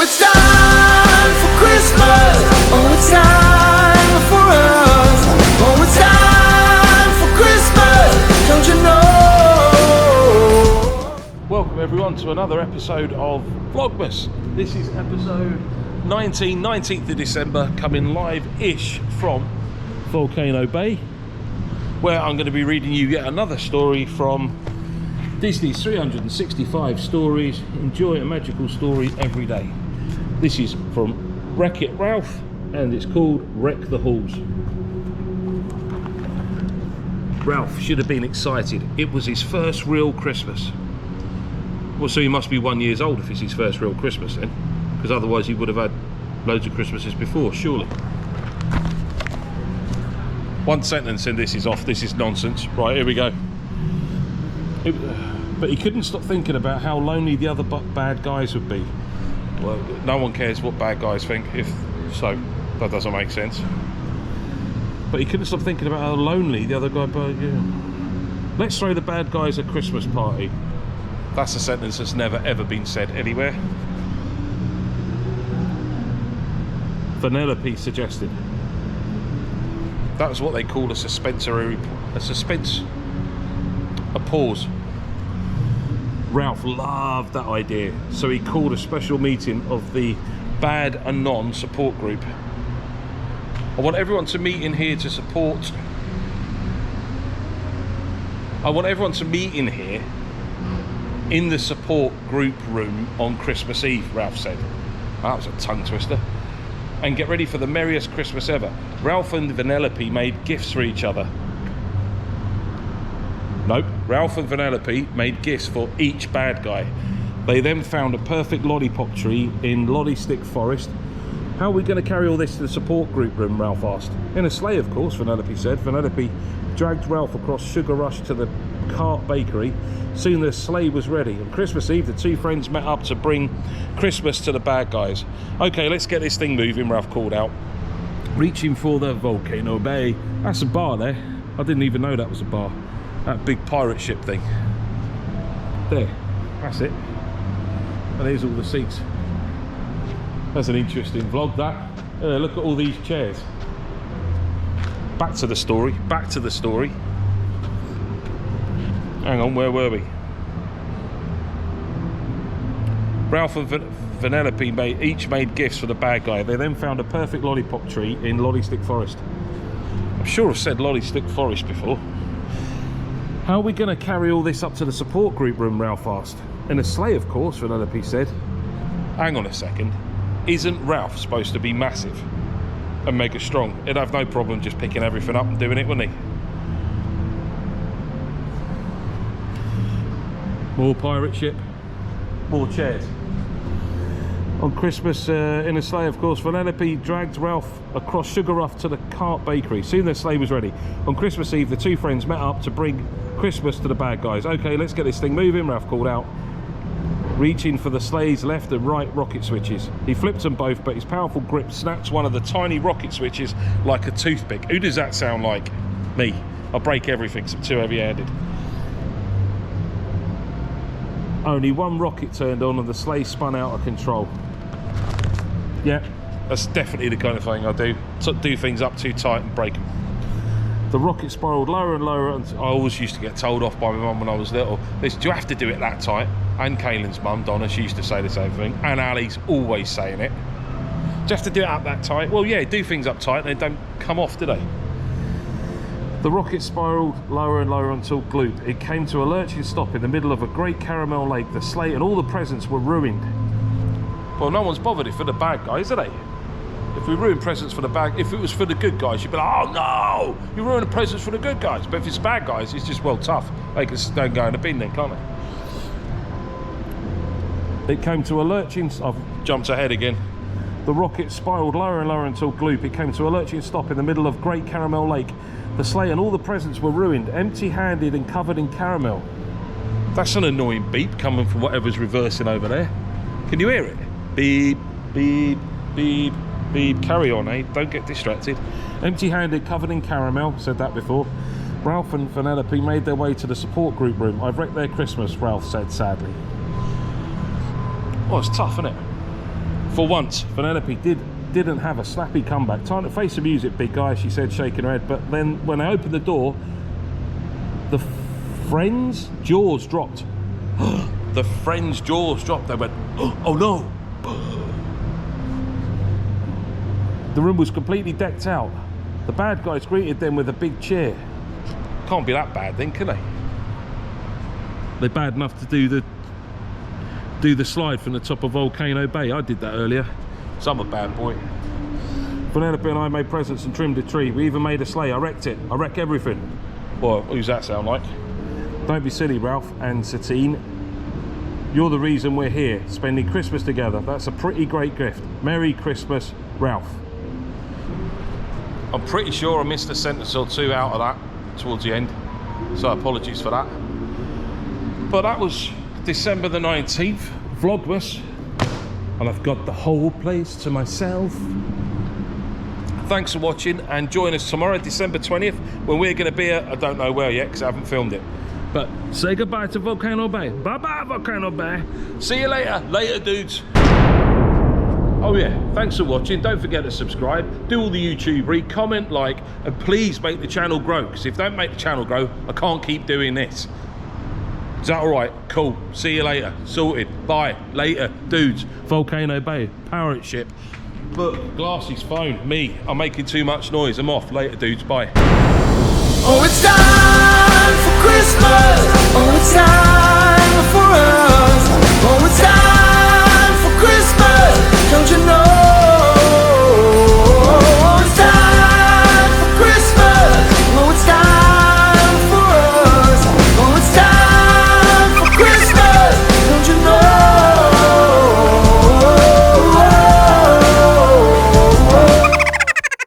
it's time for Christmas. Oh, it's time for us. Oh, it's time for Christmas. Don't you know? Welcome everyone to another episode of Vlogmas. This is episode 19th of December, coming live-ish from Volcano Bay, where I'm going to be reading you yet another story from Disney's 365 stories. Enjoy a magical story every day. This is from Wreck-It Ralph, and it's called Wreck the Halls. Ralph should have been excited. It was his first real Christmas. Well, so he must be 1 year old if it's his first real Christmas then, because otherwise he would have had loads of Christmases before, surely. One sentence and this is off. This is nonsense. Right, here we go. But he couldn't stop thinking about how lonely the other bad guys would be. Well, no one cares what bad guys think, if so, that doesn't make sense. But he couldn't stop thinking about how lonely the other guy. But yeah. Let's throw the bad guys a Christmas party. That's a sentence that's never ever been said anywhere. Vanellope suggested. That was what they call a pause. Ralph loved that idea, so he called a special meeting of the Bad Anon support group. I want everyone to meet in here to support. I want everyone to meet in here in the support group room on Christmas Eve, Ralph said. That was a tongue twister. And get ready for the merriest Christmas ever. Ralph and Vanellope made gifts for each other. Nope, Ralph and Vanellope made gifts for each bad guy. They then found a perfect lollipop tree in Lollystick Forest. How are we going to carry all this to the support group room, Ralph asked. In a sleigh, of course, Vanellope said. Vanellope dragged Ralph across Sugar Rush to the Cart Bakery. Soon the sleigh was ready. On Christmas Eve, the two friends met up to bring Christmas to the bad guys. Okay, let's get this thing moving, Ralph called out, reaching for the Volcano Bay. That's a bar there. I didn't even know that was a bar. That big pirate ship thing. There, that's it. And there's all the seats. That's an interesting vlog, that. Look at all these chairs. Back to the story, back to the story. Hang on, where were we? Ralph and Vanellope each made gifts for the bad guy. They then found a perfect lollipop tree in Lollystick Forest. I'm sure I've said Lollystick Forest before. How are we going to carry all this up to the support group room, Ralph asked. In a sleigh, of course, Vanellope said. Hang on a second. Isn't Ralph supposed to be massive and mega strong? He'd have no problem just picking everything up and doing it, wouldn't he? More pirate ship, more chairs. On Christmas, in a sleigh, of course, Vanellope dragged Ralph across Sugar Rush to the Cart Bakery. Soon their sleigh was ready. On Christmas Eve, the two friends met up to bring Christmas to the bad guys. Okay, let's get this thing moving, Ralph called out, reaching for the sleigh's left and right rocket switches. He flipped them both, but his powerful grip snapped one of the tiny rocket switches like a toothpick. Who does that sound like? Me. I break everything because I'm too heavy-handed. Only one rocket turned on and the sleigh spun out of control. Yeah, that's definitely the kind of thing I do. Do things up too tight and break them. The rocket spiraled lower and lower, and I always used to get told off by my mum when I was little. Do you have to do it that tight? And Kaylin's mum, Donna, she used to say the same thing. And Ali's always saying it. Do you have to do it up that tight? Well, yeah, do things up tight and they don't come off, do they? The rocket spiraled lower and lower until gloop. It came to a lurching stop in the middle of a great caramel lake. The sleigh and all the presents were ruined. Well, no one's bothered if for the bad guys, are they? If we ruin presents for the bad, if it was for the good guys, you'd be like, oh no, you ruined the presents for the good guys. But if it's bad guys, it's just, well, tough. They can don't go in the bin then, can't they? It came to a lurching, I've jumped ahead again. The rocket spiraled lower and lower until gloop. It came to a lurching stop in the middle of Great Caramel Lake. The sleigh and all the presents were ruined, empty-handed and covered in caramel. That's an annoying beep coming from whatever's reversing over there. Can you hear it? Beep, beep, beep, beep. Carry on, eh? Don't get distracted. Empty-handed, covered in caramel. Said that before. Ralph and Vanellope made their way to the support group room. I've wrecked their Christmas, Ralph said sadly. Well, it's tough, isn't it? For once, Penelope didn't have a snappy comeback. Time to face the music, big guy, she said, shaking her head. But then when I opened the door, the friend's jaws dropped. The friend's jaws dropped. They went, oh no. The room was completely decked out. The bad guys greeted them with a big cheer. Can't be that bad then, can they? They're bad enough to do the slide from the top of Volcano Bay. I did that earlier. So I'm a bad boy. Penelope and I made presents and trimmed a tree. We even made a sleigh. I wrecked it. I wreck everything. Well, who's that sound like? Don't be silly, Ralph and Satine. You're the reason we're here, spending Christmas together. That's a pretty great gift. Merry Christmas, Ralph. I'm pretty sure I missed a sentence or two out of that towards the end, so apologies for that. But that was December the 19th, Vlogmas, and I've got the whole place to myself. Thanks for watching, and join us tomorrow, December 20th, when we're going to be at, I don't know where yet because I haven't filmed it. But say goodbye to Volcano Bay. Bye-bye, Volcano Bay. See you later. Later, dudes. Oh yeah, thanks for watching. Don't forget to subscribe, do all the YouTube read, comment, like, and please make the channel grow, because if don't make the channel grow, I can't keep doing this. Is that all right? Cool. See you later. Sorted. Bye. Later, dudes. Volcano Bay. Pirate ship. Look, Glassy's phone. Me. I'm making too much noise. I'm off. Later, dudes. Bye. Oh, it's time for Christmas. Oh, it's time for us. Oh, it's